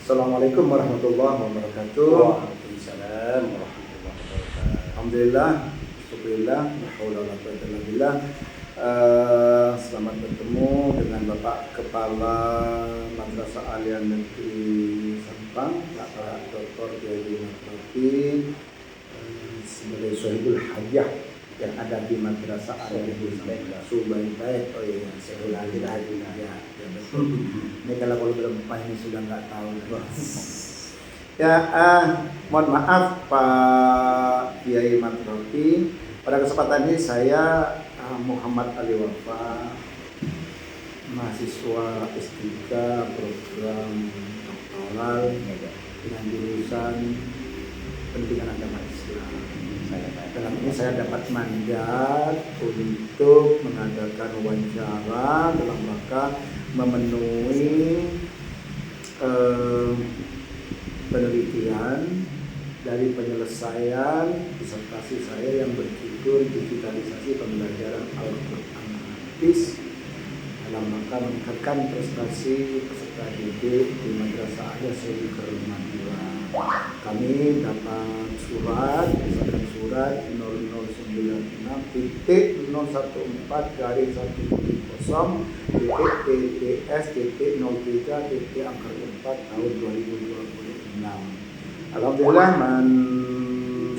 Assalamualaikum warahmatullahi wabarakatuh. Waalaikumsalam warahmatullahi wabarakatuh. Alhamdulillah, syukurillah, la haula wala quwwata illa billah. Selamat bertemu dengan Bapak Kepala Madrasah Aliyah Negeri Sampang, Bapak Dr. Kiai Matrafi, sebagai Sohibul Hajah yang ada di Madrasah Aliyah Negeri Sampang. Subaik-baik, oh iya, saya lagi ya, betul. Ini kalau berempat ini sudah nggak tahu. Ya, mohon maaf Pak Kiai Matrafi. Pada kesempatan ini saya Muhammad Ali Wafa, mahasiswa S3 program doktoral dengan jurusan pendidikan agama Islam. Dalam ini saya dapat mandat untuk mengadakan wawancara dalam rangka memenuhi penelitian dari penyelesaian disertasi saya yang berjudul digitalisasi pembelajaran Al-Quran Hadis dalam rangka meningkatkan prestasi peserta didik di Madrasah Aliyah Negeri Madura. Kami dapat surat, misalkan surat 0096.001.PTS.03.4 tahun 2026. Alhamdulillah,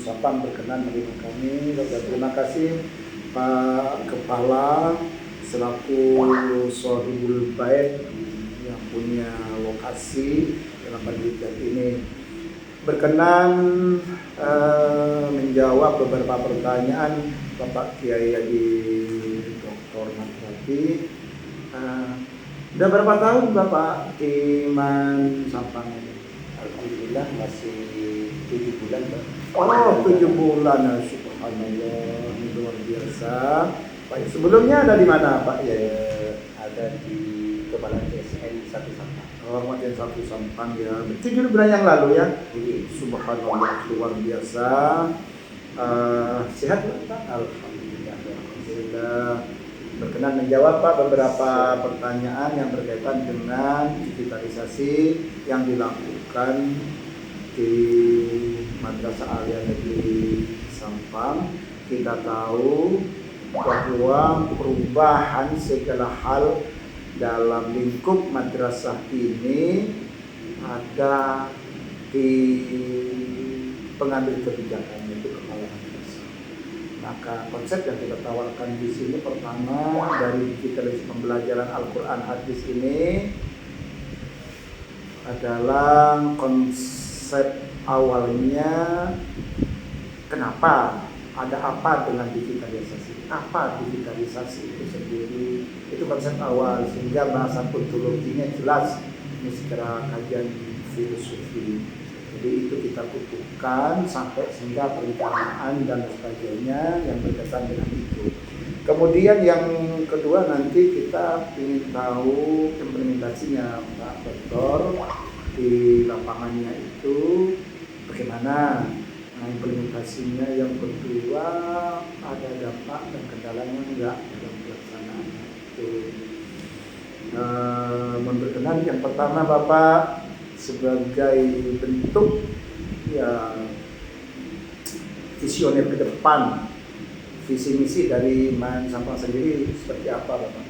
Sampang berkenan menerima kami. Terima kasih Pak Kepala selaku Sohibul Bait yang punya lokasi dalam penelitian ini, berkenan menjawab beberapa pertanyaan Bapak Kiai Haji Dr. Matrafi. Sudah berapa tahun Bapak di Sampang ini? Alhamdulillah masih 7 bulan, Pak. Oh, 7 bulan, subhanallah, ini luar biasa. Pak, sebelumnya ada di mana Pak? Ya, ada di Kepala DSN 1 Sampang. Oh, Majen 1 Sampang ya. 7 bulan yang lalu ya. Ini Subhanallah, luar biasa. Sehat Pak? alhamdulillah. Alhamdulillah. Berkenan menjawab Pak beberapa pertanyaan yang berkaitan dengan digitalisasi yang dilakukan di Madrasah Aliyah Negeri Sampang. Kita tahu bahwa perubahan segala hal dalam lingkup madrasah ini ada di pengambil kebijakan, yaitu kepala madrasah. Maka konsep yang kita tawarkan di sini pertama dari digitalisasi pembelajaran Al-Quran Hadis ini adalah konsep awalnya. Kenapa? Ada apa dengan digitalisasi? Apa digitalisasi itu sendiri? Itu konsep awal, sehingga bahasan ontologinya jelas ini secara kajian filosofi. Jadi itu kita butuhkan sampai sehingga perencanaan dan sebagainya yang berkaitan dengan itu. Kemudian yang kedua nanti kita ingin tahu implementasinya Pak Dokter di lapangannya itu bagaimana. Nah, implementasinya yang kedua ada dampak dan kendalanya enggak dalam pelaksanaan itu. Berkenan yang pertama Bapak sebagai bentuk ya visioner ke depan, visi misi dari Sampang sendiri seperti apa Bapak?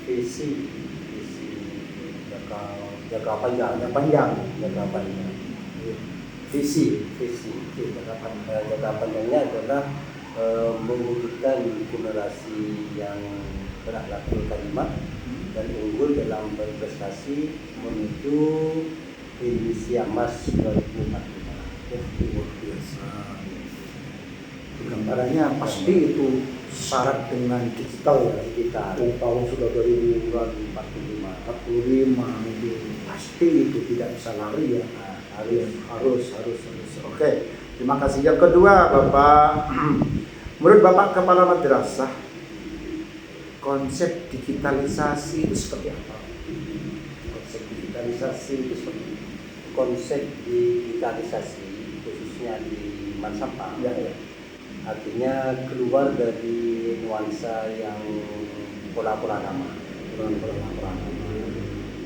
Visi jangka panjang. Visi jangka panjangnya adalah mewujudkan generasi yang berakhlakul karimah dan unggul dalam berprestasi menuju Indonesia Emas 2045. Luar biasa. Gambarannya pasti itu syarat dengan digital ya. Kita Tahun sudah 2045 itu pasti itu tidak bisa lari ya. Harus. Oke, terima kasih. Yang kedua Bapak, menurut Bapak Kepala Madrasah, konsep digitalisasi itu seperti apa? konsep digitalisasi khususnya di Sampang Ya. artinya keluar dari nuansa yang pola-pola lama.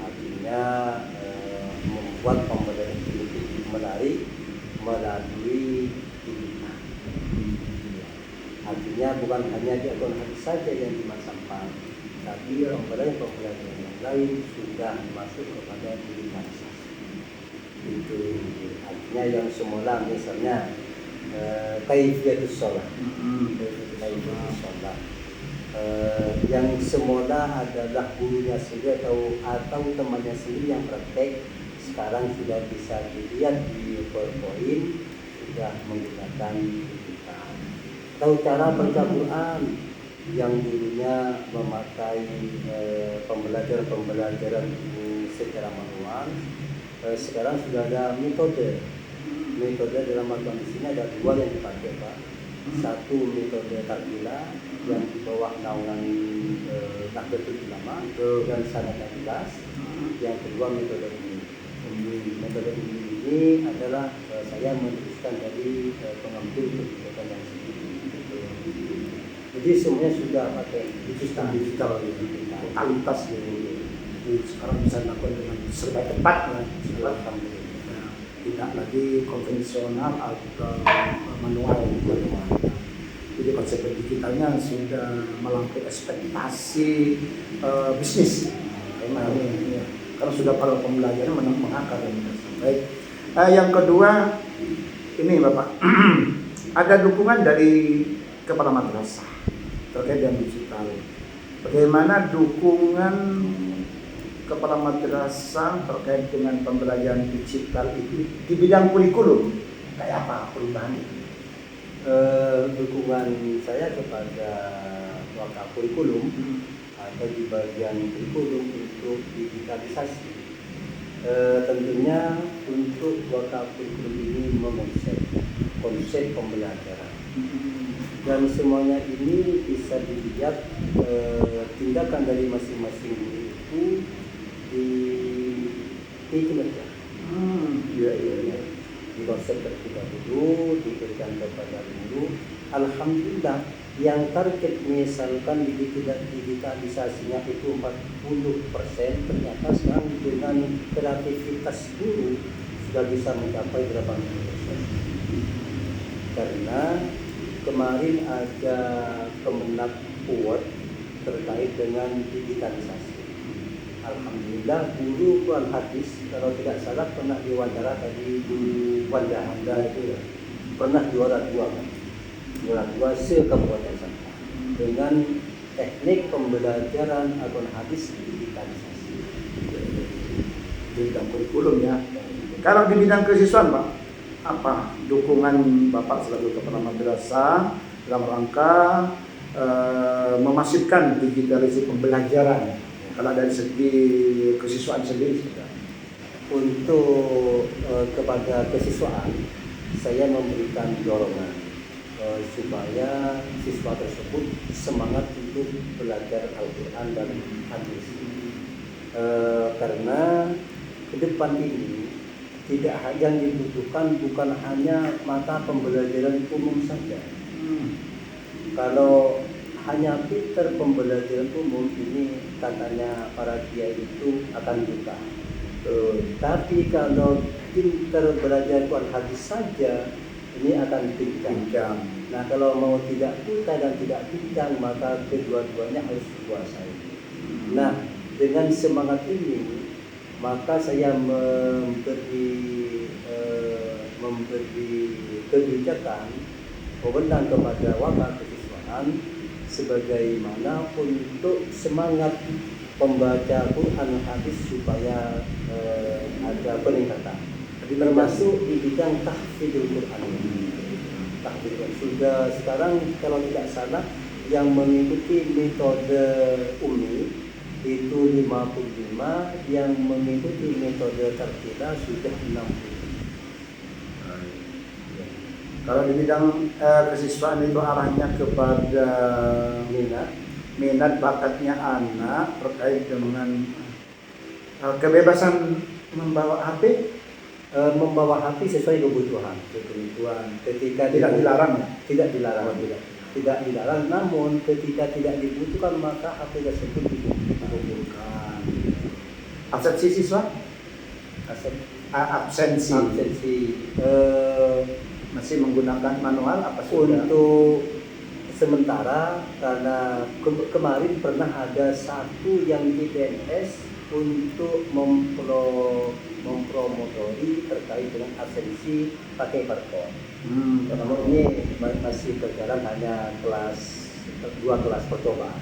Artinya membuat pembelajaran itu melalui digital. Artinya bukan hanya di akun hadis saja yang dimasangkan, tapi pembelajaran yang lain sudah masuk kepada digitalisasi. Itu artinya yang semula misalnya kaifiyatus shalah, yang semula adalah gurunya sendiri atau temannya sendiri yang praktek, sekarang sudah bisa dilihat di PowerPoint, sudah menggunakan digital. Tahu cara baca Quran yang dulunya memakai pembelajaran secara manual, sekarang sudah ada metode dalam mata di sini ada dua yang dipakai, Pak. Satu metode Tarbilah yang di bawah naungan Nahdlatul Ulama dan sangat jelas. Yang kedua metode ini. Metode ini adalah saya menuliskan dari pengambil kebijakan yang sedikit. Jadi semuanya sudah pakai digital totalitas gitu. Sekarang bisa dilakukan dengan serba cepat ya. Tidak lagi konvensional atau manual. Jadi konsep digitalnya sudah melampaui ekspektasi bisnis. Karena sudah pada pembelajaran mengakar. Baik. Yang kedua ini Bapak, ada dukungan dari kepala madrasah terkait dengan digital. Bagaimana dukungan kepala madrasah terkait dengan pembelajaran digital itu di bidang kurikulum? Kayak apa perubahan itu? Dukungan saya kepada wakaf kurikulum atau di bagian kurikulum untuk digitalisasi, tentunya untuk wakaf kurikulum ini konsep pembelajaran, dan semuanya ini bisa dilihat tindakan dari masing-masing guru itu di kinerja. Di konsep terbuka dulu diberikan kepada guru. Alhamdulillah yang target misalkan digitalisasinya itu 40%, ternyata sekarang dengan kreativitas guru sudah bisa mencapai 80%. Karena kemarin ada Kemenak Award terkait dengan digitalisasi. Alhamdulillah guru Quran hadis kalau tidak salah pernah diwawancara tadi di Wanda itu ya, pernah juara dua se-Kabupaten Sangka dengan teknik pembelajaran Quran hadis digitalisasi di bidang kurikulum ya. Kalau di bidang kesiswaan Pak, apa dukungan Bapak selaku kepala madrasah dalam rangka memasifkan digitalisasi pembelajaran? Kalau dari segi kesiswaan sendiri sudah. Untuk kepada kesiswaan, saya memberikan dorongan supaya siswa tersebut semangat untuk belajar Al-Quran dan hadis. Karena ke depan ini tidak hanya dibutuhkan bukan hanya mata pembelajaran umum saja. Kalau hanya pinter pembelajaran umum ini katanya para kiai itu akan buta. Tapi kalau pinter belajar Quran hadis saja ini akan pincang. Nah kalau mau tidak buta dan tidak pincang maka kedua-duanya harus dikuasai. Nah dengan semangat ini maka saya memberi kebijakan wewenang kepada wakaf kesiswaan sebagaimana untuk semangat pembaca Quran hadis supaya ada peningkatan, termasuk di bidang tahfidzul Quran. Sudah sekarang kalau tidak salah yang mengikuti metode Umi itu 55, yang mengikuti metode Tarbilah sudah 60. Kalau di bidang kesiswaan itu arahnya kepada minat bakatnya anak terkait dengan kebebasan membawa HP, membawa HP sesuai kebutuhan. Ketika tidak dilarang, tidak dilarang, namun ketika tidak dibutuhkan maka HP tersebut dibutuhkan. Persepsi siswa absensi. Masih menggunakan manual apa sudah? Untuk sementara karena kemarin pernah ada satu yang di PNS untuk mempromotori terkait dengan absensi pakai barcode. Namun ini masih berjalan hanya dua kelas percobaan.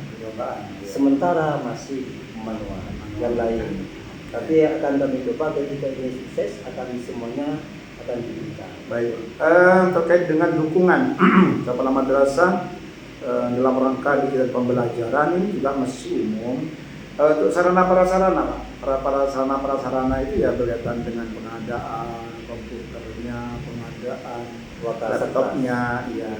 Sementara masih manual yang lain. Tapi akan kami coba ketika ini sukses akan semuanya akan diberikan. Baik. Terkait dengan dukungan kepala madrasah dalam rangka kegiatan pembelajaran ini juga masih umum. Untuk sarana prasarana itu ya berkaitan dengan pengadaan komputernya, pengadaan laptopnya, ya,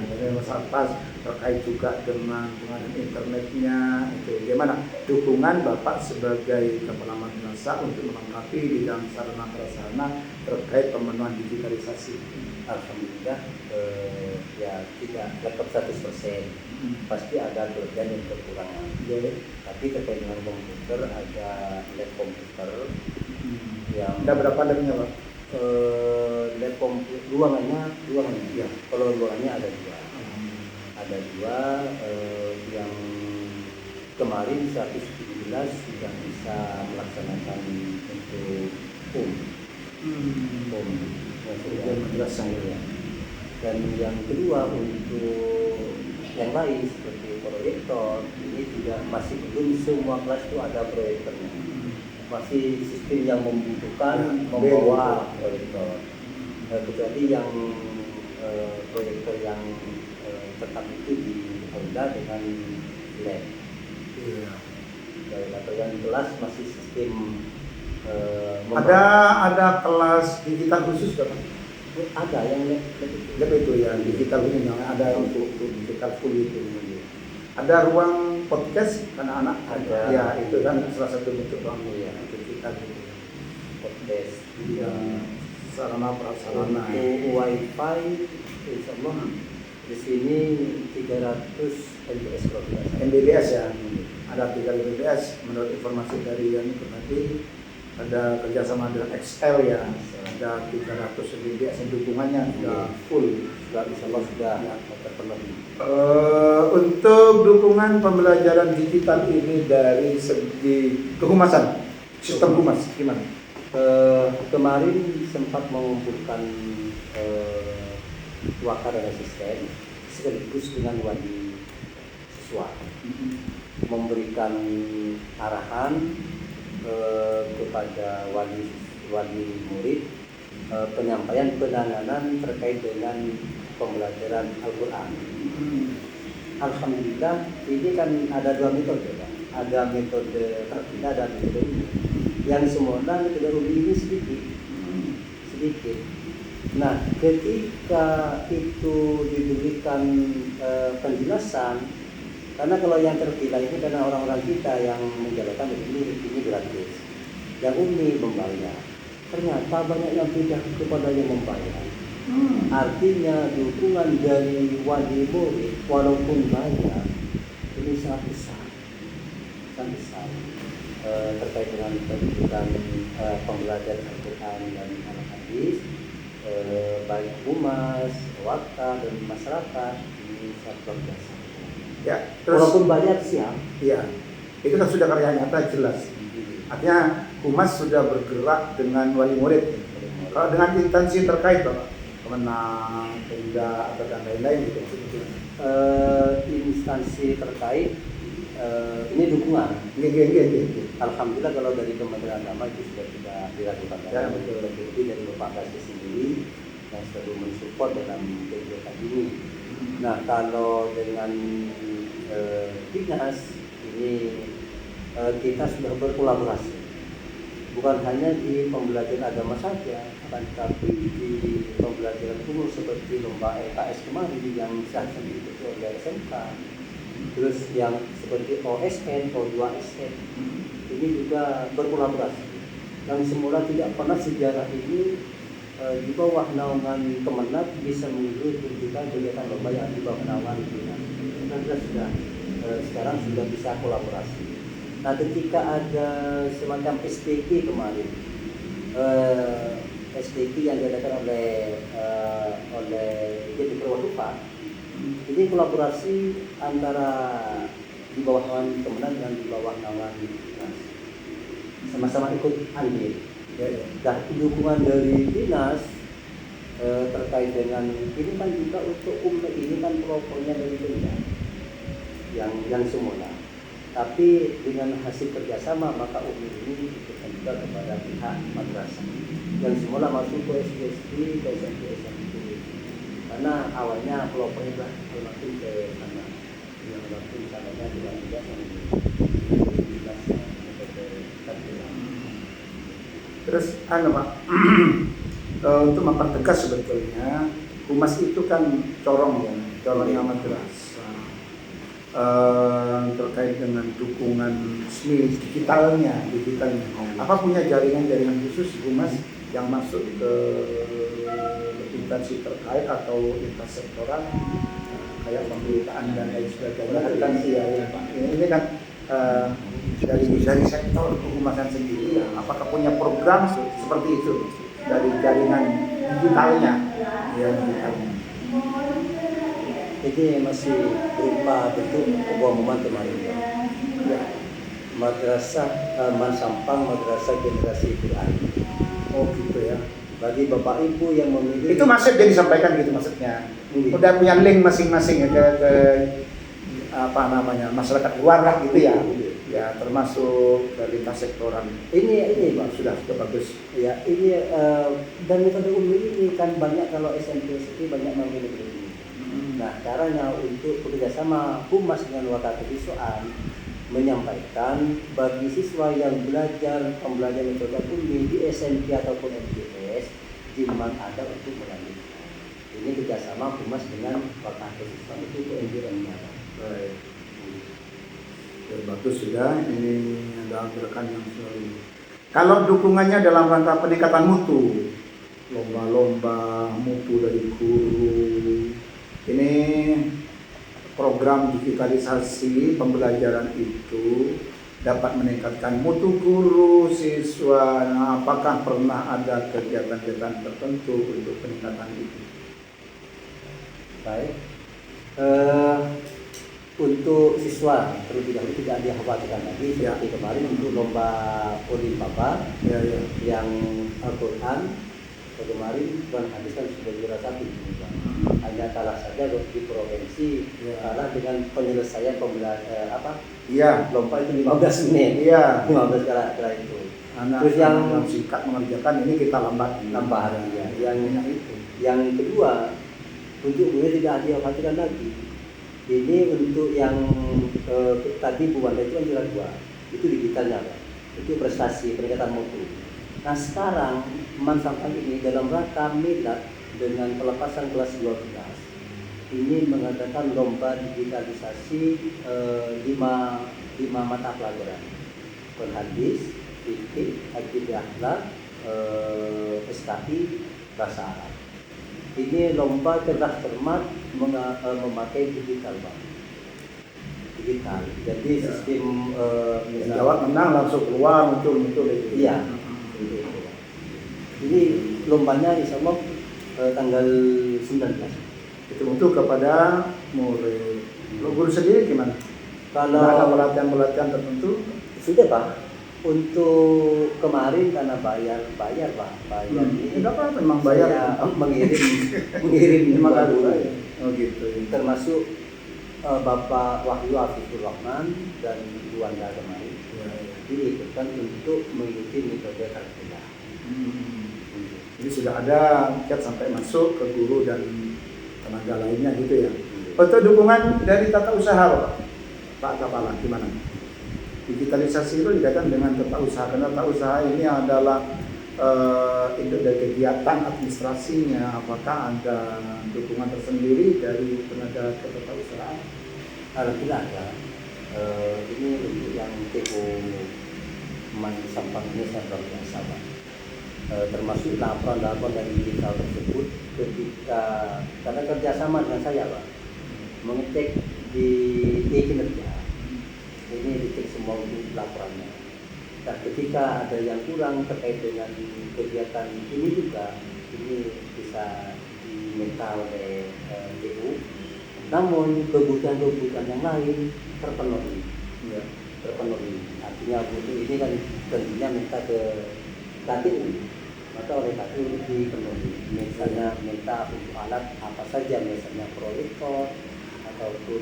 pas terkait juga dengan pengadaan internetnya. Itu gimana dukungan Bapak sebagai kepala madrasah untuk melengkapi bidang sarana prasarana terkait pemenuhan digitalisasi? Alhamdulillah ya tidak lengkap 100%. Pasti ada kelebihan dan kekurangan. Tapi terkait dengan komputer ada lab komputer yang ada berapa labnya Pak? Lab komputer ruangannya Ya. Kalau ruangannya ada dua yang kemarin 117 sudah bisa melaksanakan untuk madrasah ya. Dan yang kedua untuk yang lain seperti proyektor ini juga masih belum semua kelas itu ada proyektornya. Masih sistem yang membutuhkan membawa proyektor. Kecuali yang proyektor yang tetap itu di Honda dengan LED. Iya. Atau yang kelas masih sistem ada kelas digital khusus kan? ada yang Lab itu ya digital ini yang ada untuk digital full itu. Ada ruang podcast anak-anak ada. Ya itu kan salah satu bentuk ruang Iya. digital gitu. podcast Yang sarana prasarana. untuk wifi insya Allah di sini 300 Mbps kalau tidak salah. MBBS ya, ada 3 MBBS menurut informasi dari yang itu tadi. Ada kerjasama dengan XL ya, ada 300 MBBS yang dukungannya sudah full. Sudah insya Allah sudah terpenuhi. Untuk dukungan pembelajaran digital ini dari segi kehumasan, sistem humas gimana? Kemarin sempat mengumpulkan wakar dan asisten sekaligus dengan wali siswa, memberikan arahan kepada wali murid penyampaian penanganan terkait dengan pembelajaran Al-Quran. Alhamdulillah ini kan ada dua metode Pak. Ada metode terpindah dan metode ini yang semua orang tidak ini sedikit. Nah ketika itu diberikan penjelasan, karena kalau yang terpilah ini karena orang-orang kita yang menjalankan ini gratis, yang ini membayar. Ternyata banyak yang tidak kepada yang membayar. Artinya dukungan dari wali murid walaupun banyak ini sangat besar terkait dengan pendidikan pembelajaran Al-Quran dan Al-Hadis, baik humas, wakaf dan masyarakat ini sangat luar biasa. Ya, terus Walaupun bayar siap. ya, itu kan sudah karya nyata jelas. Artinya humas sudah bergerak dengan wali murid. Kalau dengan instansi terkait Bapak, Kemenang, Pemda atau dan lain-lain gitu. Instansi terkait ini dukungan. Iya. Alhamdulillah kalau dari Kementerian Agama itu sudah tidak dilakukan. Ya, betul. Lebih dari Bapak Kasih sendiri yang selalu mensupport dalam kegiatan ini. Nah kalau dengan dinas ini kita sudah berkolaborasi, bukan hanya di pembelajaran agama saja, tetapi di pembelajaran umum seperti lomba LKS kemarin yang saya diikuti oleh SMK, terus yang seperti OSN, O2SN ini juga berkolaborasi. Yang semula tidak pernah sejarah ini di bawah naungan Kemenag bisa mengikuti kegiatan lomba yang di bawah naungan dinas. Sekarang sudah bisa kolaborasi. Nah ketika ada semacam SPP kemarin itu yang diadakan oleh Jadi Purwarupa. Ini kolaborasi antara di bawah naungan Kemenang dan di bawah naungan dinas, sama-sama ikut andil. Dan dukungan dari dinas terkait dengan ini kan juga untuk ini kan kelompoknya dari Pemda yang semula. Tapi dengan hasil kerjasama maka ini diberikan juga kepada pihak madrasah yang semula masuk ke SD, ke SMP. Karena awalnya kelompoknya sudah masuk ke sana, yang masuk sananya tidak yang Terus Pak, untuk mempertegas sebetulnya humas itu kan corongnya madrasah. Terkait dengan dukungan digitalnya. Apa punya jaringan khusus humas yang masuk ke instansi terkait atau instansi sektoral kayak pemberitaan dan lain sebagainya? Pak. Ini kan dari sektor kehumasan sendiri, apakah punya program seperti itu dari jaringan digitalnya? Ini masih berupa bentuk pengumuman kemarin ya. Madrasah Mansampang Madrasah Generasi Quran. Oh gitu ya. Bagi bapak ibu yang memiliki itu masih jadi disampaikan gitu maksudnya. Udah punya link masing-masing ya ke masyarakat luar lah gitu ya. Ya termasuk ke lintas sektoral. Ini Pak sudah bagus. Ya ini dan metode ini kan banyak kalau SMP banyak memilih ini. Nah, caranya untuk bekerjasama humas dengan wakil kesiswaan menyampaikan bagi siswa yang belajar pembelajaran metode umum di SMP ataupun MTS jiman ada untuk melanjutkan. Ini kerjasama humas dengan wakil kesiswaan untuk MTS-nya. Baik. Ya, bagus sudah. Ini adalah gerakan yang selalu. Kalau dukungannya dalam rangka peningkatan mutu, lomba-lomba mutu dari guru. Ini program digitalisasi pembelajaran itu dapat meningkatkan mutu guru, siswa. Nah, apakah pernah ada kegiatan-kegiatan tertentu untuk peningkatan itu? Baik. Untuk siswa terlebih dahulu tidak dikhawatirkan lagi seperti kemarin untuk lomba Olimpaba yang Al-Quran kemarin menghabiskan sudah juara 1. Hanya kalah saja di provinsi kalah dengan penyelesaian lomba itu 15 menit. 15 kala itu. Terus yang singkat mengerjakan ini kita lambat. Yang kedua untuk boleh tidak dikhawatirkan lagi. Ini untuk yang tadi Bu Wanda itu kan juara 2. Itu digitalnya Pak. Itu prestasi peningkatan mutu. Nah sekarang Mansampang ini dalam rangka milad dengan pelepasan kelas 12 ini mengadakan lomba digitalisasi 5 mata pelajaran: hadis, fikih, akidah akhlak, SKI, bahasa Arab. Ini lomba cerdas cermat memakai digital Pak. Digital. Jadi sistem jawab menang langsung keluar muncul itu. Iya. Ini lombanya insya Allah tanggal 19. Itu untuk kepada murid. Lo guru sendiri gimana? Kalau ada pelatihan tertentu? Sudah Pak. Untuk kemarin karena bayar Pak. Ini apa memang bayar? mengirim 5 guru. Oh gitu. Termasuk Bapak Wahyu Afifur Rahman dan Bu Wanda kemarin. Diikutkan untuk mengikuti metode Kalkula. Jadi sudah ada tiket sampai masuk ke guru dan tenaga lainnya gitu ya. Untuk dukungan dari tata usaha Pak Kepala gimana? Digitalisasi itu dikatakan dengan tata usaha, karena tata usaha ini adalah itu dari kegiatan administrasinya. Apakah ada dukungan tersendiri dari tenaga tata usaha? Alhamdulillah ya. Ini untuk yang TO Mansampang ini saya luar biasa Pak. Termasuk laporan-laporan dari digital tersebut ketika karena kerjasama dengan saya Pak mengecek di kinerja ini dicek semua untuk laporannya Nah, ketika ada yang kurang terkait dengan kegiatan ini juga, ini bisa diminta oleh DU. Namun kebutuhan-kebutuhan yang lain terpenuhi. Ya. Terpenuhi. Artinya butuh ini kan tentunya minta ke KTU, maka oleh KTU dipenuhi. Misalnya minta untuk alat apa saja, misalnya proyektor ataupun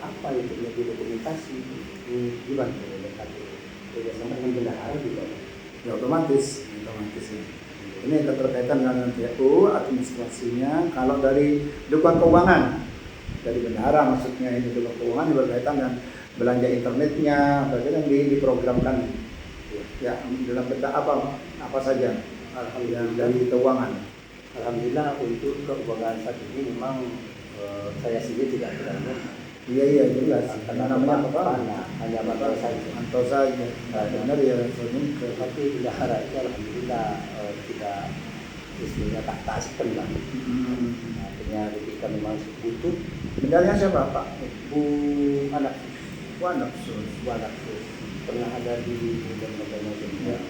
apa itu lebih dokumentasi dibantu oleh KTU. Kerjasama dengan bendahara juga. Ya otomatis ya. Ini keterkaitan dengan DU administrasinya. Kalau dari dukungan keuangan dari bendahara, maksudnya ini dukungan keuangan berkaitan dengan belanja internetnya, berkaitan diprogramkan ya dalam bentuk apa saja. Alhamdulillah dari keuangan. Alhamdulillah untuk keuangan saat ini memang saya sendiri tidak terlalu. Iya jelas. Karena namanya apa? Hanya mantau saja. Mantau saja. Benar ya. Tapi bendahara itu alhamdulillah tidak istilahnya tak sepenuhnya. Artinya ketika memang butuh. Bendahanya siapa Pak? Bu anak Wanapsus. Pernah ada di lembaga juga.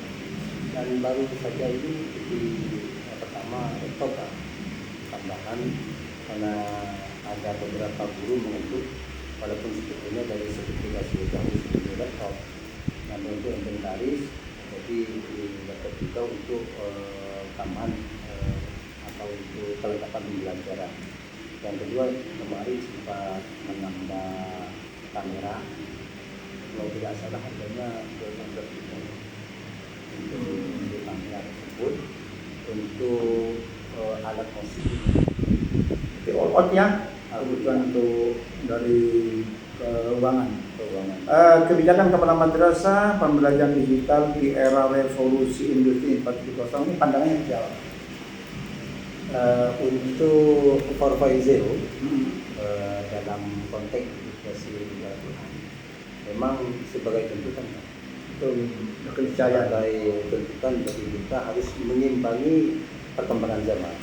Dan baru saja ini di pertama laptop tambahan karena ada beberapa guru mengeluh walaupun sebetulnya dari sertifikasi sudah harus di laptop, namun untuk inventaris jadi di laptop juga untuk tambahan atau untuk kelengkapan pembelajaran. Yang kedua kemarin sempat menambah kamera, kalau tidak salah harganya 12 juta untuk kamera tersebut. Untuk alat musik Di all ya, kebutuhan untuk dari keuangan. Kebijakan Kepala Madrasah pembelajaran digital di era revolusi industri 4.0 ini pandangannya jauh. Untuk 4.0 dalam konteks edukasi Al-Quran memang sebagai tuntutan Keniscayaan. sebagai tuntutan bagi kita harus mengimbangi perkembangan zaman.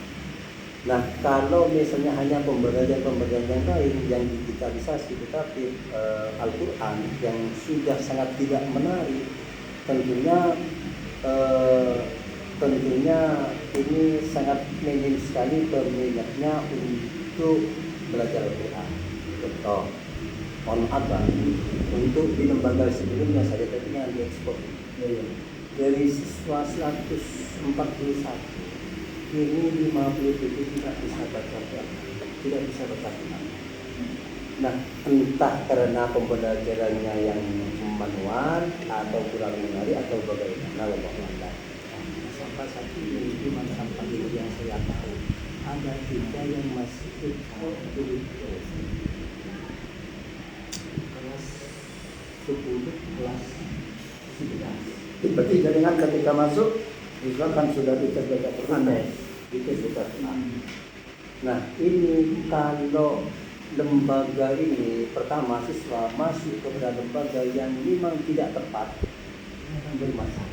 Nah, kalau misalnya hanya pembelajaran yang lain yang digitalisasi tetapi Al-Quran yang sudah sangat tidak menarik, tentunya ini sangat minim sekali peminatnya untuk belajar Al-Quran. Contoh, mohon maaf untuk di lembaga sebelumnya saya tadinya diekspor dari siswa 141 ini 57 tidak bisa baca Quran. Nah, entah karena pembelajarannya yang manual atau kurang menarik atau bagaimana Allah. Sampai saat ini di mana sampai yang saya tahu ada 3 yang masih ekspor dulu kelas 10 kelas 11. Berarti jaringan ketika masuk Islam kan sudah dites Quran. Nah, ini kalau lembaga ini pertama siswa masuk ke lembaga yang memang tidak tepat bermasalah.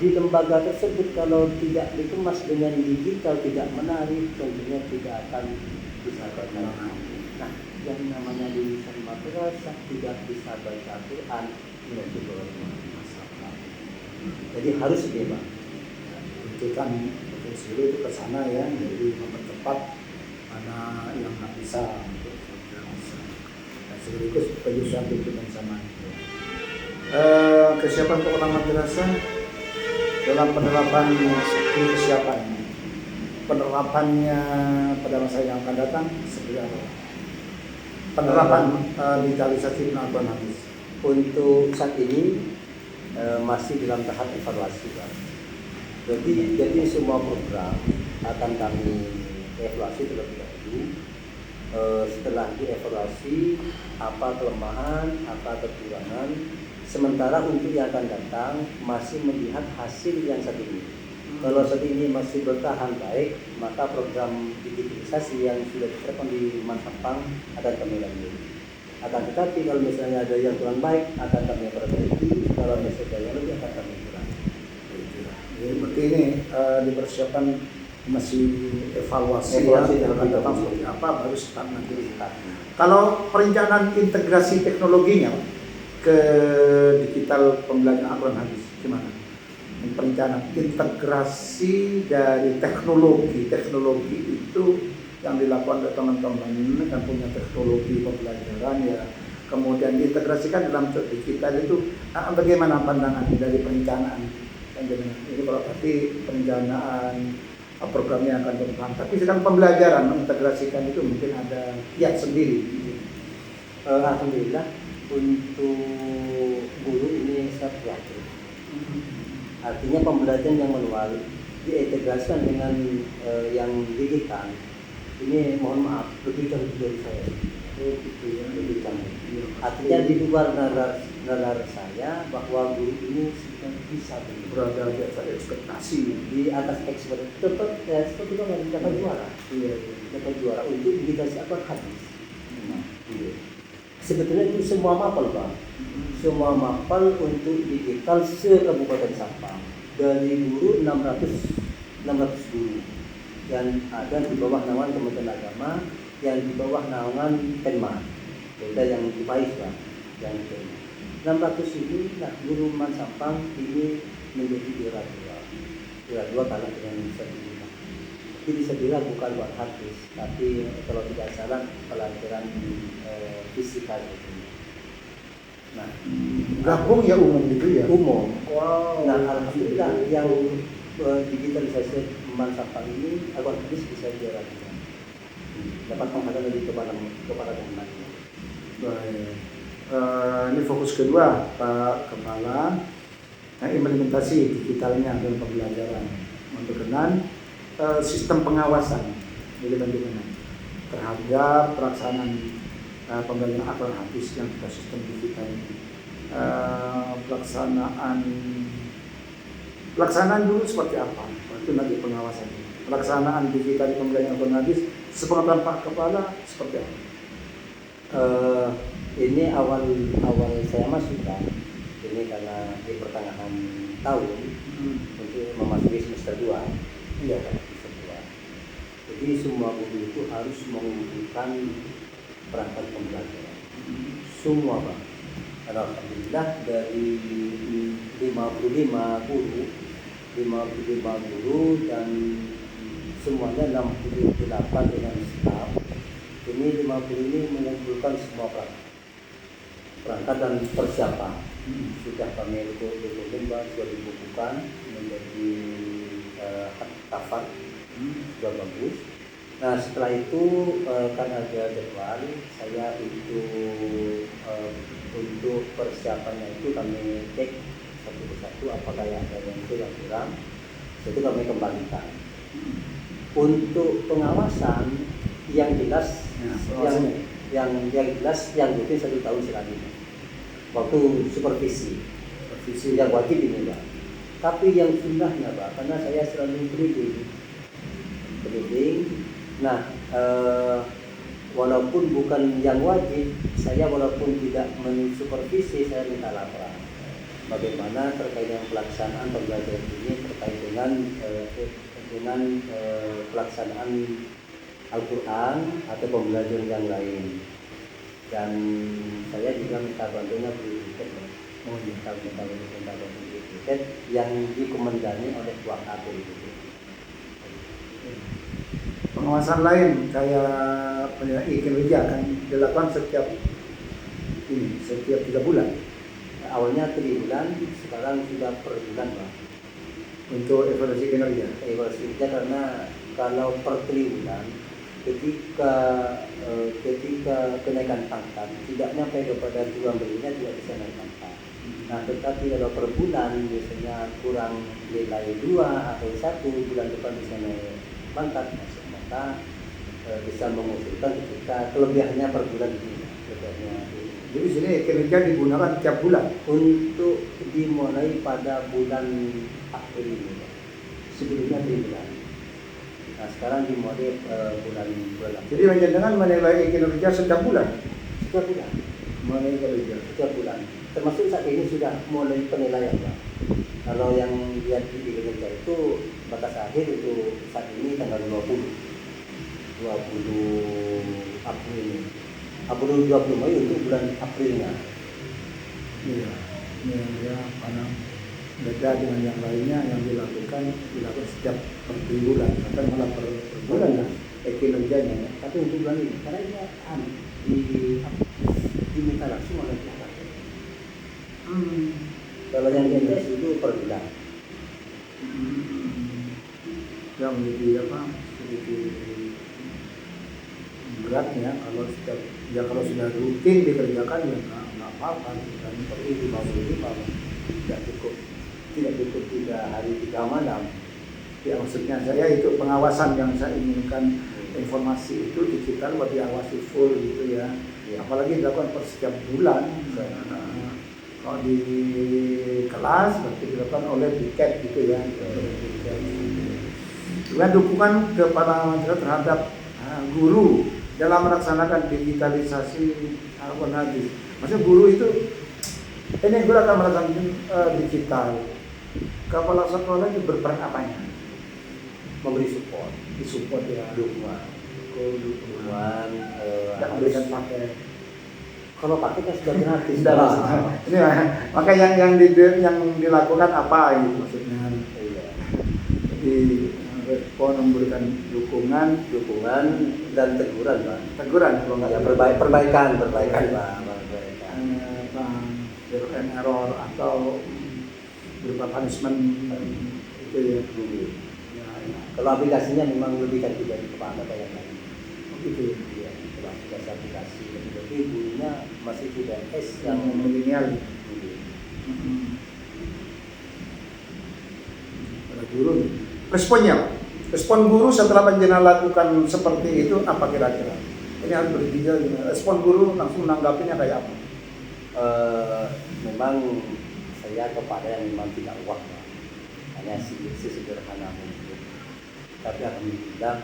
Di lembaga tersebut kalau tidak dikemas dengan digital tidak menarik, tentunya tidak akan bisa baca. Nah, yang namanya lulusan madrasah tidak bisa baca Quran itu masalah. Jadi harus bebas. Itu kan seluruh itu ke sana ya, jadi mempercepat mana yang nggak bisa untuk dan sekaligus penyusunan dokumen sama itu. Kesiapan kepala madrasah dalam penerapannya pada masa yang akan datang seperti apa? Penerapan digitalisasi penerapan habis. Untuk saat ini masih dalam tahap evaluasi, Pak. Jadi semua program akan kami evaluasi terlebih dahulu. Setelah dievaluasi apa kelemahan, apa kekurangan. Sementara untuk yang akan datang masih melihat hasil yang saat ini. Kalau saat ini masih bertahan baik, maka program digitalisasi yang sudah diterapkan di Mansapang akan kami lanjut. Akan tetapi kalau misalnya ada yang kurang baik akan kami perbaiki. Kalau misalnya ada yang lebih akan kami kurangi. Berarti ini dipersiapkan masih evaluasi ya, akan datang seperti apa baru start nanti. Kalau perencanaan integrasi teknologinya ke digital pembelajaran Al-Quran hadis gimana? Perencanaan integrasi dari teknologi itu yang dilakukan oleh teman-teman yang punya teknologi pembelajaran ya, kemudian diintegrasikan dalam digital itu. Bagaimana pandangan dari perencanaan? Ini kalau berarti perencanaan programnya akan berkembang, tapi sedang pembelajaran mengintegrasikan itu mungkin ada kiat sendiri. Alhamdulillah untuk guru ini sangat prihatin. Artinya pembelajaran yang manual diintegrasikan dengan yang digital. Ini mohon maaf lebih canggih dari saya. Lebih canggih. Artinya di luar nalar saya bahwa guru ini sudah bisa berada di atas ekspektasi, di atas ekspektasi. Tetap seperti itu yang dapat juara. Dapat juara untuk digitasi apa hadis. Sebetulnya itu semua mapel Pak. Semua mapel untuk digital se-Kabupaten Sampang. Dari guru 600 guru yang ada di bawah naungan Kementerian Agama, yang di bawah naungan Penma. Beda yang di Pais Pak, yang Penma. 600 ini nah guru Man Sampang ini menjadi juara dua kalah dengan Sabila. Jadi Sabila bukan buat hadis, tapi kalau tidak salah pelajaran fisika gitu. Nah, gabung ya umum gitu ya? Umum. Wow. Nah, alhamdulillah yang digitalisasi Man Sampang ini agar hadis bisa juara dua. Dapat penghargaan dari kepada teman-teman. Baik. Ini fokus kedua Pak Kepala, implementasi digitalnya dalam pembelajaran berkenan sistem pengawasan jadi bagaimana terhadap pelaksanaan pembelajaran Al-Quran hadis yang kita sistem digital ini. Pelaksanaan dulu seperti apa? Itu nanti pengawasan. Pelaksanaan digital pembelajaran Al-Quran hadis sepengetahuan Pak Kepala seperti apa? Ini awal saya masuk kan, ini karena di pertengahan tahun untuk memasuki semester 2. Iya kan, semester 2. Jadi semua guru itu harus mengumpulkan perangkat pembelajaran. Semua Pak. Alhamdulillah dari 55 guru dan semuanya 68 dengan staf. Ini 50 ini mengumpulkan semua perangkat dan persiapan. Sudah kami sudah dibukukan menjadi tafat sudah bagus. Nah setelah itu kan ada jadwal saya untuk persiapannya itu kami cek satu persatu apakah ada yang kurang, itu kami kembalikan. Untuk pengawasan yang jelas yang jelas yang rutin 1 tahun sekali waktu supervisi yang wajib ini Pak. Tapi yang sunnahnya Pak, karena saya selalu briefing. Nah walaupun bukan yang wajib, saya walaupun tidak mensupervisi, saya minta laporan bagaimana terkait dengan pelaksanaan pembelajaran ini terkait dengan pelaksanaan Al-Quran atau pembelajaran yang lain. Dan saya juga minta bantunya beli tiket, minta beli tiket yang dikomandani oleh Tuan Abel gitu. Pengawasan lain kayak kinerja akan dilakukan setiap 3 bulan. Awalnya 3 bulan, sekarang sudah per bulan Pak. Untuk evaluasi kinerja. Evaluasi kinerja karena kalau per 3 bulan ketika kenaikan pangkat tidak sampai kepada jual belinya tidak bisa naik pangkat. Nah tetapi kalau per bulan biasanya kurang nilai 2 atau 1 bulan depan bisa naik pangkat, maka bisa mengusulkan ketika kelebihannya per bulan ini. Jadi sini kinerja digunakan tiap bulan untuk dimulai pada bulan April ini. Sebelumnya 3 bulan. Nah sekarang dimulai bulan April. Jadi dengan menilai kinerja setiap bulan. Setiap bulan. Menilai kinerja setiap bulan. Termasuk saat ini sudah mulai penilaian Pak. Kalau yang lihat di kinerja itu batas akhir itu saat ini tanggal 20 April ini. April 20 Mei untuk bulan Aprilnya. Iya, ini ya karena beda dengan yang lainnya yang dilakukan setiap per bulan, bahkan malah per bulan ya, kinerjanya ya. Tapi untuk bulan ini, karena ini diminta langsung oleh pihak KPU. Kalau yang di NTS itu per bulan. Yang lebih sedikit beratnya kalau sudah rutin dikerjakan ya nggak apa-apa, dan Tapi 55 tidak cukup 3 hari 3 malam. ya maksudnya saya itu pengawasan yang saya inginkan, informasi itu digital buat diawasi full gitu ya. Apalagi dilakukan per setiap bulan. Kalau di kelas berarti dilakukan oleh BIKET gitu ya. Dengan dukungan kepada masyarakat terhadap guru dalam melaksanakan digitalisasi nanti. Maksudnya guru itu ini guru akan melaksanakan digital. Kepala sekolah itu berperan apanya? Memberi support, Disupport ya. dukungan, Tidak memberikan pakai. kalau pakai kan sudah gratis. Ini maka yang dilakukan apa itu maksudnya? Iya. Jadi respon memberikan dukungan dan teguran, Pak. Teguran kalau nggak Ya, ada perbaikan, Pak. error atau berupa punishment itu ya. Ya. Kalau aplikasinya memang lebih canggih dari kepala kayak yang lain. Gitu ya. Iya, kalau aplikasi tapi gurunya masih sudah S Yang yang milenial. Pada guru. Respon guru setelah penjenengan lakukan seperti itu apa kira-kira? Ini harus berbicara gimana? Respon guru langsung menanggapinya kayak apa? Memang saya kepada yang memang tidak uang, Pak. Hanya sesederhana mungkin. Tapi alhamdulillah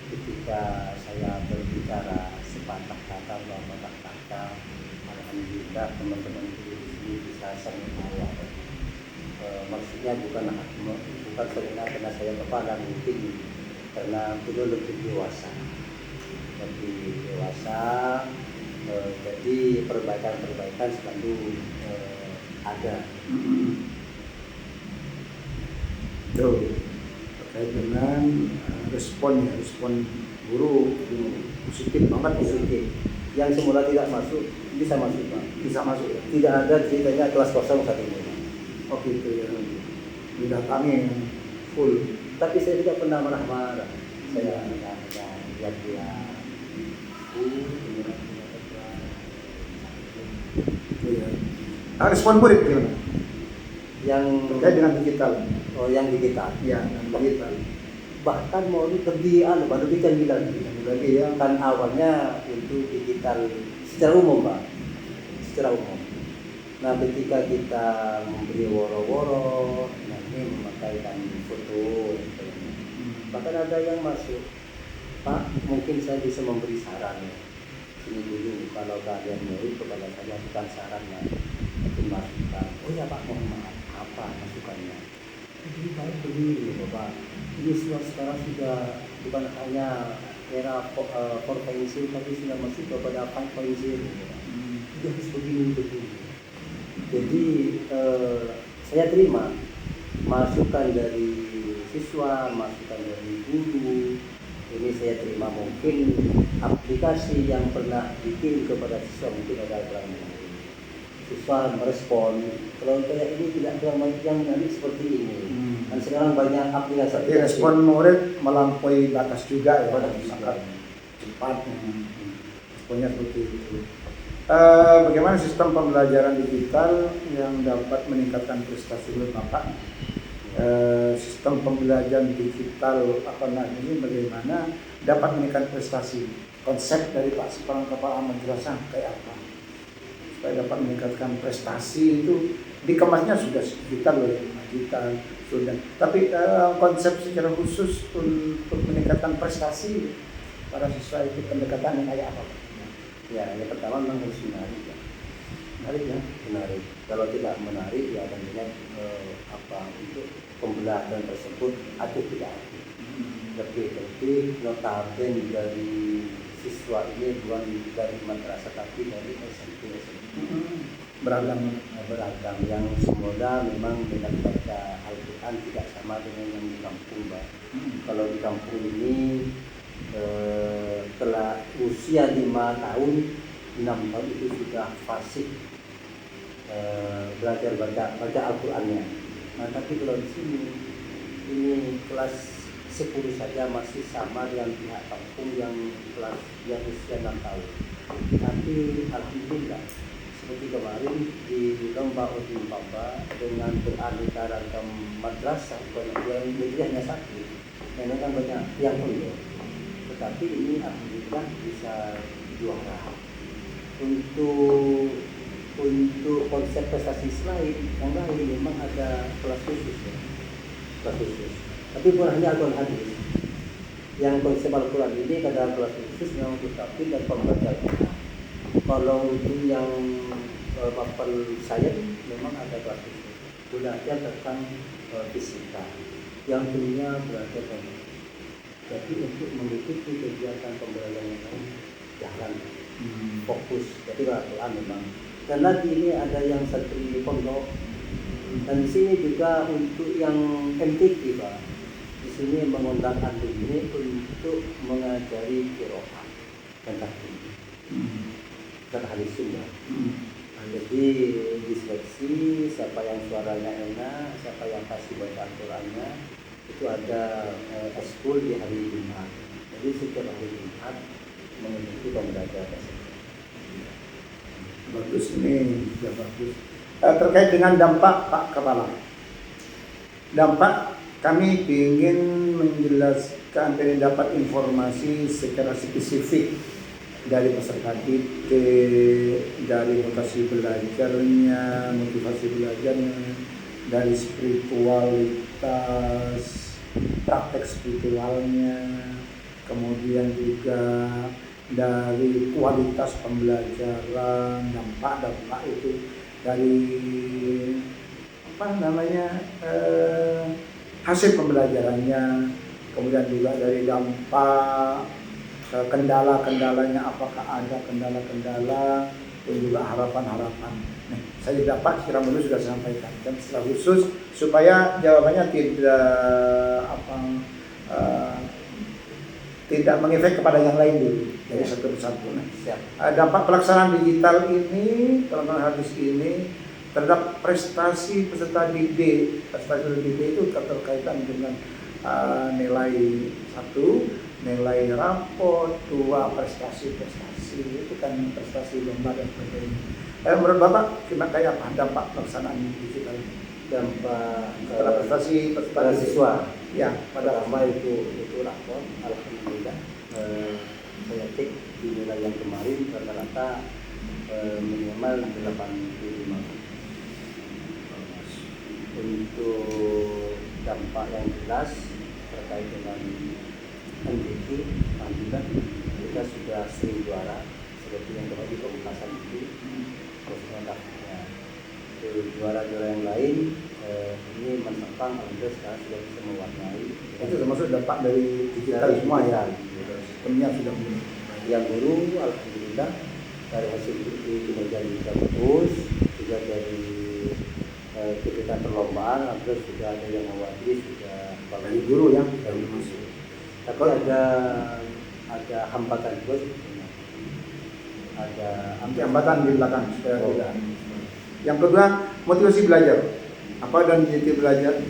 ketika saya berbicara sepatah kata dua patah kata, alhamdulillah teman-teman guru di sini bisa saling bawa. Maksudnya bukan sebenarnya karena saya kepala, mungkin karena beliau lebih dewasa, jadi perbaikan selalu ada. Tuh, terkait dengan respon guru positif banget. Yang semula tidak masuk bisa masuk, Pak. Bisa masuk ya. Tidak ada ceritanya kelas kosong satu ini. Oh gitu ya. Didatangi full. Tapi saya tidak pernah marah-marah. Saya hanya lihat dia. Iya. Respon murid gimana? Yang Terkait dengan digital. yang digital. Iya, yang digital. Bahkan mau lebih canggih lagi ya. Kan awalnya untuk digital secara umum, Pak. Nah, ketika kita memberi woro-woro, nanti memakaikan foto, bahkan ada yang masuk, Pak, mungkin saya bisa memberi saran. Ini dulu, kalau kalian mau kepada saya bukan saran, ya, tapi masukan. Oh ya Pak, mohon maaf, apa masukannya? Jadi baik begini, Bapak. Ini sekarang sudah bukan hanya era 4.0, tapi sudah masuk kepada 5.0. Sudah harus begini. Jadi saya terima masukan dari siswa, masukan dari guru. Ini saya terima, mungkin aplikasi yang pernah dikirim kepada siswa mungkin ada kurang. Siswa merespon, kalau kayak ini tidak kurang yang menarik seperti ini. Dan sekarang banyak aplikasi. Tapi respon murid melampaui batas juga ya, sangat cepat. Responnya seperti itu. Bagaimana sistem pembelajaran digital yang dapat meningkatkan prestasi menurut Bapak? Sistem pembelajaran digital ini bagaimana dapat meningkatkan prestasi? Konsep dari Pak seorang kepala menjelaskan kayak apa? Supaya dapat meningkatkan prestasi itu dikemasnya sudah digital sudah. Tapi konsep secara khusus untuk meningkatkan prestasi para siswa itu pendekatannya kayak apa? Ya, yang pertama memang harus menarik, ya. Menarik. Kalau tidak menarik, ya tentunya untuk pembelajaran tersebut atau tidak. Lebih notabene dari siswa ini bukan dari madrasah tapi dari SMP. beragam. beragam, yang semoga memang dengan baca Al-Quran tidak sama dengan yang di kampung, Pak. Kalau di kampung ini telah usia 5 tahun, 6 tahun itu sudah fasih belajar baca Al-Qurannya. Nah, tapi kalau di sini ini kelas 10 saja masih sama dengan pihak kampung yang usia 6 tahun. Tapi alhamdulillah seperti kemarin di lomba Udin Papa dengan beraneka ragam madrasah, yang negeri hanya satu, memang kan banyak yang pondok, tetapi ini alhamdulillah bisa juara. Untuk konsep prestasi yang lain memang ada kelas khusus ya. Kelas khusus. Tapi bukan hanya Al-Quran hadis. Yang konsep Al-Quran ini ada kelas khusus yang untuk tahfidz dan pembaca Al-Quran. Kalau untuk yang papan saya memang ada kelas khusus. Belajar tentang fisika. Yang punya belajar tentang. Jadi untuk mengikuti kegiatan pembelajaran yang lain jangan fokus. Jadi Al-Quran memang. Dan lagi ini ada yang santri pondok. Dan di sini juga untuk yang MTQ, Pak. Di sini mengundang antum ini untuk mengajari qiraat dan tahfidz dan hadis sunnah. Jadi diseleksi siapa yang suaranya enak, siapa yang pasti baca Al-Qurannya, itu ada eskul di hari Jumat. Jadi setiap hari Jumat mengikuti pembelajaran tersebut. Bagus, ini sudah bagus. Terkait dengan dampak Pak Kepala, dampak kami ingin menjelaskan dan dapat informasi secara spesifik dari peserta didik, dari motivasi belajarnya, dari spiritualitas, praktek spiritualnya, kemudian juga dari kualitas pembelajaran, dampak itu dari hasil pembelajarannya, kemudian juga dari dampak kendala-kendalanya, apakah ada kendala-kendala, dan juga harapan-harapan. Nah, saya dapat kira dulu sudah sampaikan, dan setelah khusus supaya jawabannya tidak mengefek kepada yang lain dulu dari satu persatu. Dampak pelaksanaan digital ini, pelaksanaan hadis ini terhadap prestasi peserta didik. Prestasi didik itu keterkaitan dengan nilai 1, nilai raport, 2 prestasi itu kan prestasi lomba dan sebagainya. Menurut Bapak kayak apa dampak pelaksanaan digital ini? Dampak prestasi siswa. Ya, pada lama itu rapor, alhamdulillah saya cek di nilai yang kemarin rata-rata minimal 85. Untuk dampak yang jelas terkait dengan MTQ, alhamdulillah kita sudah sering juara seperti yang terjadi di Pemekasan itu, juara-juara yang lain ini menentang alhamdulillah sekarang sudah bisa mewarnai. Itu termasuk dampak dari digital semua ya. Sistemnya sudah yang guru alhamdulillah dari hasil kinerja juga bagus, juga dari kegiatan perlombaan alhamdulillah sudah ada yang mewakili, sudah dari guru ya dari masuk. Tapi ada hambatan juga sebetulnya. Ada hambatan di belakang supaya tidak. Yang kedua, motivasi belajar. Apa dan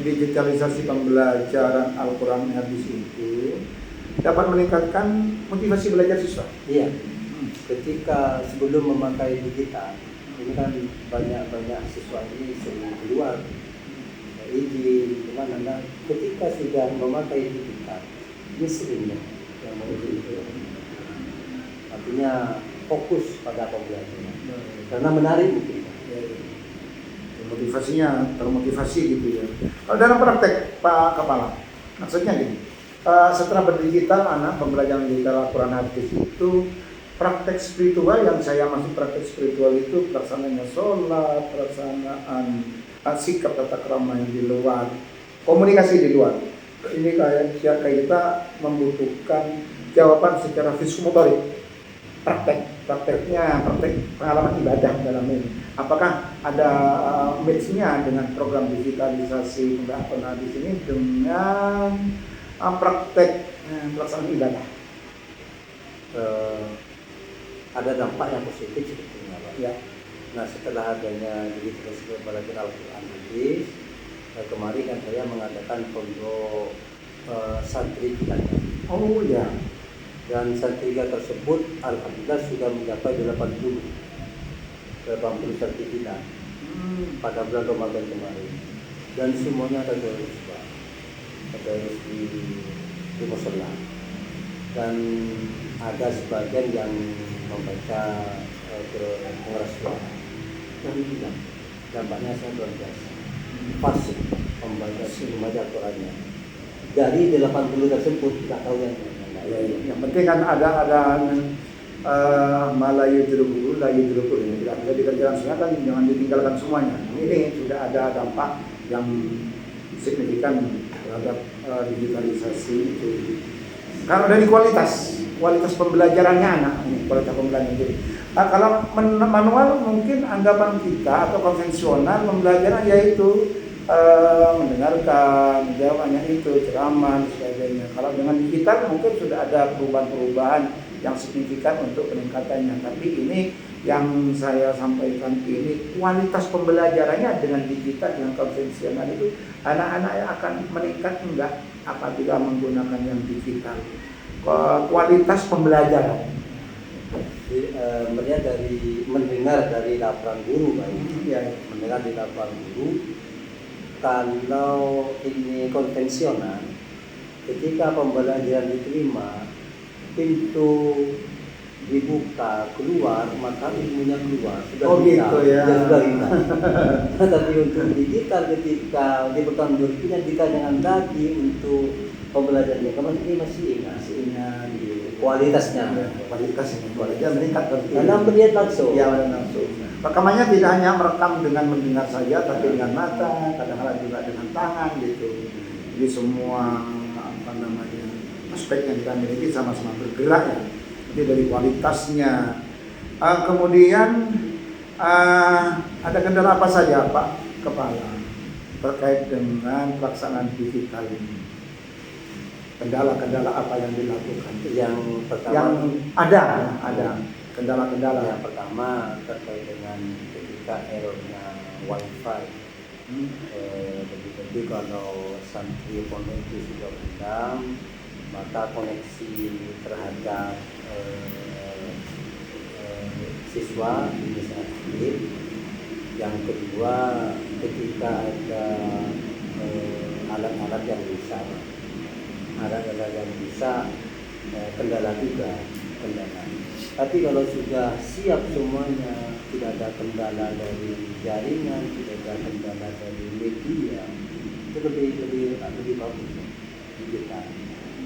digitalisasi pembelajaran Al-Quran hadis itu dapat meningkatkan motivasi belajar siswa. Iya. Ketika sebelum memakai digital, ini kan banyak siswa ini sering keluar izin kemana. Nah, ketika sudah memakai digital, ini seringnya yang mau itu. Artinya fokus pada pembelajaran karena menarik mungkin. Motivasinya termotivasi gitu ya. Kalau dalam praktek Pak Kepala, maksudnya gini, setelah berdigital anak pembelajaran digital Al-Quran hadis itu praktek spiritual yang saya maksud praktek spiritual itu pelaksanaannya sholat, pelaksanaan sikap tata krama yang di luar, komunikasi di luar. Ini kayak kita membutuhkan jawaban secara fisikomotorik. praktek pengalaman ibadah dalam ini. Apakah ada match-nya dengan program digitalisasi pembelajaran di sini dengan praktek pelaksanaan ibadah? Ada dampak yang positif sebetulnya, Pak. Ya. Nah, setelah adanya digitalisasi pembelajaran Al-Quran hadis, kemarin kan saya mengadakan pondok santri belajar. Oh ya. Dan santriga tersebut alhamdulillah sudah mencapai 80 sertifikat pada bulan Ramadan kemarin. Dan semuanya ada terus, Pak. Ada di mushola. Dan ada sebagian yang membaca pengeras suara. Dan bilang dampaknya sangat luar biasa. Fasih membaca Al-Qurannya. Dari 80 tersebut tidak tahu yang mana. Yang penting kan ada malayu jeruk ini tidak bisa dikerjakan semua kan, jangan ditinggalkan semuanya. Ini sudah ada dampak yang signifikan terhadap digitalisasi itu. Karena dari kualitas pembelajarannya anak, kualitas pembelajaran jadi. Kalau manual mungkin anggapan kita atau konvensional pembelajaran yaitu mendengarkan, jawabannya itu ceramah dan sebagainya. Kalau dengan digital mungkin sudah ada perubahan-perubahan yang signifikan untuk peningkatannya. Tapi ini yang saya sampaikan ini kualitas pembelajarannya dengan digital, dengan konvensional itu anak-anak akan meningkat enggak apabila menggunakan yang digital. Kualitas pembelajaran. Melihat dari mendengar dari laporan guru, Pak. Ya. Mendengar di laporan guru. Kalau ini konvensional, ketika pembelajaran diterima, pintu dibuka keluar, maka ilmunya keluar sudah gitu ya. Sudah hilang. Tapi untuk digital ketika di tahun berikutnya kita jangan lagi untuk pembelajarannya, karena ini masih ingat kualitasnya meningkat karena melihat langsung. Ya, langsung. Rekamannya tidak hanya merekam dengan mendengar saja, tapi dengan mata, kadang-kadang juga dengan tangan gitu. Jadi semua aspek yang kita miliki sama-sama bergerak ya. Jadi dari kualitasnya. Kemudian ada kendala apa saja Pak Kepala terkait dengan pelaksanaan digital ini? Kendala-kendala apa yang dilakukan? Yang pertama, yang ada kendala-kendala. Yang pertama terkait dengan ketika errornya wifi. Jadi kalau santri pondok itu sudah undang, maka koneksi terhadap siswa ini sangat sulit. Yang kedua, ketika ada alat-alat yang rusak, kendala juga. Tapi kalau sudah siap semuanya, tidak ada kendala dari jaringan, tidak ada kendala dari media, itu lebih bagus kita.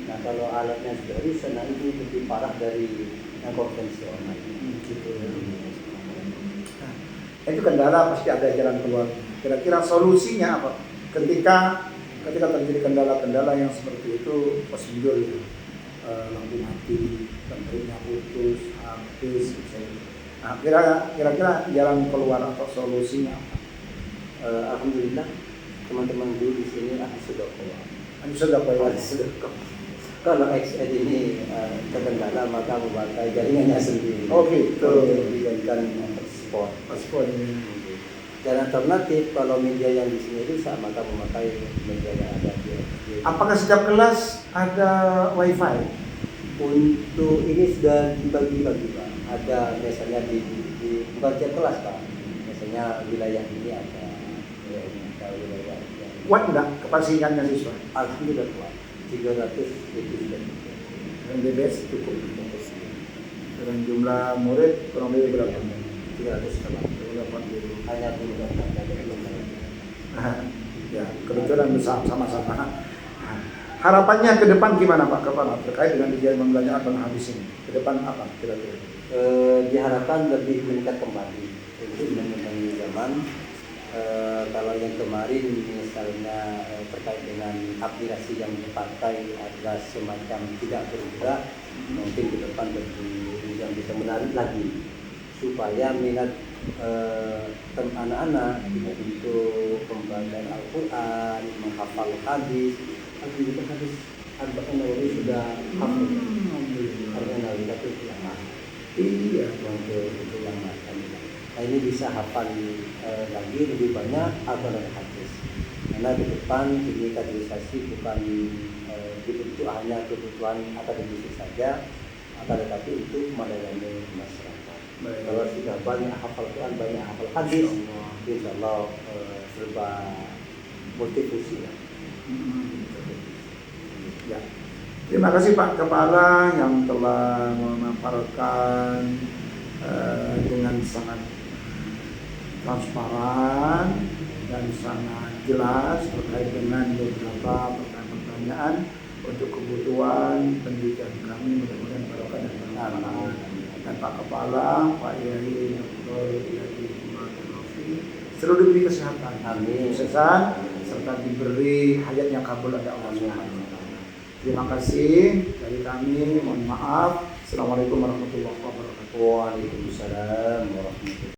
Nah, kalau alatnya sudah rusak, nah itu lebih parah dari yang konvensional. Gitu. Itu kendala pasti ada jalan keluar. Kira-kira solusinya apa? Ketika terjadi kendala-kendala yang seperti itu, prosedur itu lampu mati, baterainya putus, habis, misalnya. Nah, kira-kira jalan keluar atau solusinya apa? Alhamdulillah teman-teman guru di sini sudah keluar. Kalau XN ini terkendala maka memakai jaringannya sendiri. Oh gitu. Dijadikan hotspot. Dan alternatif kalau media yang di sini rusak maka memakai media yang ada di. Apakah setiap kelas ada wifi? Untuk ini sudah dibagi-bagi, Pak. Ada misalnya di bukan tiap kelas, Pak. Misalnya wilayah ini ada wilayah. Kuat enggak kepastiannya siswa? Alhamdulillah kuat. 300 itu sudah. Dan BBS cukup. Dan jumlah murid kurang lebih berapa? 380. Hanya dulu ya, kebetulan sama-sama. Harapannya ke depan gimana Pak Kepala terkait dengan digital pembelajaran Al-Quran hadis ini? Ke depan apa kira-kira? Diharapkan lebih meningkat kembali untuk menemani zaman Kalau yang kemarin misalnya terkait dengan aplikasi yang dipakai adalah semacam tidak bergerak, mungkin ke depan lebih yang bisa menarik lagi supaya minat anak-anak untuk pembacaan Al-Quran, menghafal hadis. Hadis Arba'in Nawawi sudah hafal. Arba'in Nawawi tapi itu yang mana? Iya. Untuk itu yang mana? Nah, ini bisa hafal lagi lebih banyak Al-Quran dan hadis. Karena ke depan ini kaderisasi bukan dibentuk hanya kebutuhan akademisi saja, akan tetapi untuk melayani masyarakat. Kalau sudah banyak hafal Quran, banyak hafal hadis, insya Allah serba multifungsi. Ya. Terima kasih Pak Kepala yang telah memaparkan dengan sangat transparan dan sangat jelas terkait dengan beberapa pertanyaan untuk kebutuhan pendidikan kami, mudah-mudahan barokah dan bermanfaat. Dan Pak Kepala, Pak Yai Dr. Yai Muhammad Rafi selalu diberi kesehatan, kesuksesan, serta diberi hayat yang kabul oleh Allah Subhanahu wa taala. Terima kasih dari kami, mohon maaf. Assalamualaikum warahmatullahi wabarakatuh. Waalaikumsalam warahmatullahi wabarakatuh.